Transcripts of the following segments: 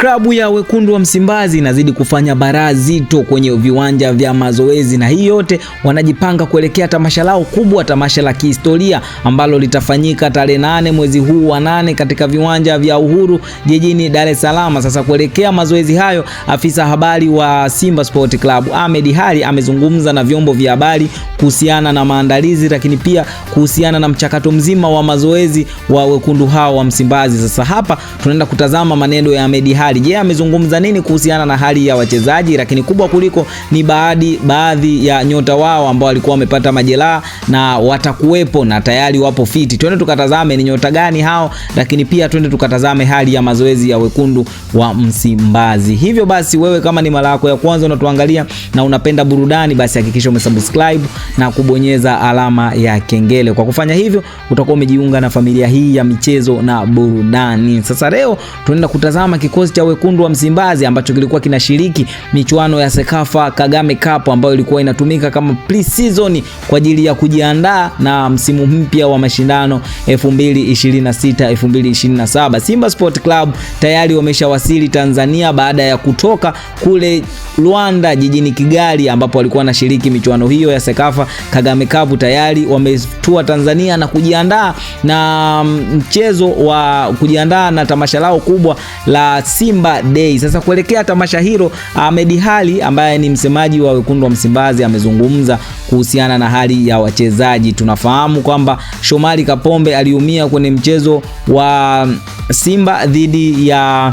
Klabu ya Wekundu wa Msimbazi inazidi kufanya baraa zito kwenye viwanja vya mazoezi, na hii yote wanajipanga kuelekea tamasha lao kubwa, tamasha la kihistoria ambalo litafanyika tarehe 8 mwezi huu wa 8 katika viwanja vya Uhuru jijini Dar es Salaam. Sasa kuelekea mazoezi hayo, afisa habari wa Simba Sport Club Ahmed Ally amezungumza na vyombo vya habari kuhusiana na maandalizi, lakini pia kuhusiana na mchakato mzima wa mazoezi wa wekundu hao wa Msimbazi. Sasa hapa tunaenda kutazama maneno ya Ahmed Ally. Je, amezungumza nini kuhusiana na hali ya wachezaji? Lakini kubwa kuliko ni baadhi ya nyota wao ambao walikuwa wamepata majeraha na watakuwepo na tayari wapo fiti. Twende tukatazame ni nyota gani hao, lakini pia twende tukatazame hali ya mazoezi ya wekundu wa Msimbazi. Hivyo basi, wewe kama ni mara yako ya kwanza unatuangalia na unapenda burudani, basi hakikisha umesubscribe na kubonyeza alama ya kengele. Kwa kufanya hivyo utakuwa umejiunga na familia hii ya michezo na burudani. Sasa leo tunaenda kutazama kikosi cha wekundu wa Msimbazi ambacho kilikuwa kinashiriki michuano ya Sekafa Kagame Cup ambayo ilikuwa inatumika kama pre-season kwa ajili ya kujiandaa na msimu mpya wa mashindano 2026-2027. Simba Sport Club tayari wameshawasili Tanzania baada ya kutoka kule Rwanda jijini Kigali ambapo walikuwa wanashiriki michuano hiyo ya Sekafa Kagame Cup. Tayari wametua Tanzania na kujiandaa na mchezo wa kujiandaa na tamasha lao kubwa la Simba Day. Sasa kuelekea tamasha hilo, Ahmed Ally ambaye ni msemaji wa wekundu wa Msimbazi amezungumza kuhusiana na hali ya wachezaji. Tunafahamu kwamba Shomari Kapombe aliumia kwenye mchezo wa Simba dhidi ya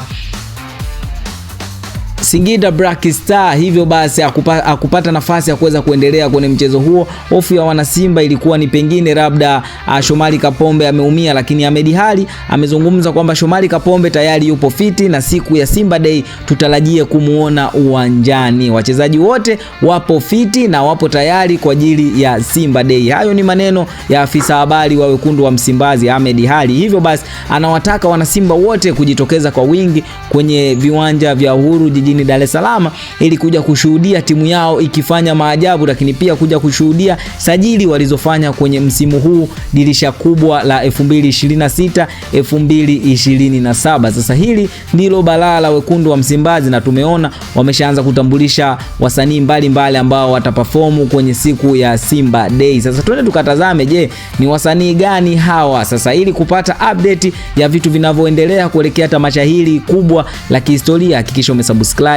Singida Black Star, hivyo basi akupata nafasi ya kuweza kuendelea kwenye mchezo huo. Hofu ya wana Simba ilikuwa ni pengine labda Shomari Kapombe ameumia, lakini Ahmed Ally amezungumza kwamba Shomari Kapombe tayari yupo fiti na siku ya Simba Day tutarajie kumuona uwanjani. Wachezaji wote wapo fiti na wapo tayari kwa ajili ya Simba Day. Hayo ni maneno ya afisa habari wa wekundu wa Msimbazi Ahmed Ally. Hivyo basi anawataka wana Simba wote kujitokeza kwa wingi kwenye viwanja vya Uhuru jijini Dar es Salaam ili kuja kushuhudia timu yao ikifanya maajabu, lakini pia kuja kushuhudia sajili walizofanya kwenye msimu huu, dirisha kubwa la 2026-2027. Sasa hili ndilo balaa la wekundu wa Msimbazi na tumeona wameshaanza kutambulisha wasanii mbalimbali ambao wataperform kwenye siku ya Simba Day. Sasa twende tukatazame, je, ni wasanii gani hawa? Sasa ili kupata update ya vitu vinavyoendelea kuelekea tamasha hili kubwa la kihistoria, hakikisha umesubscribe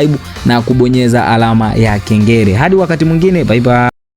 na kubonyeza alama ya kengele. Hadi wakati mwingine, bye bye.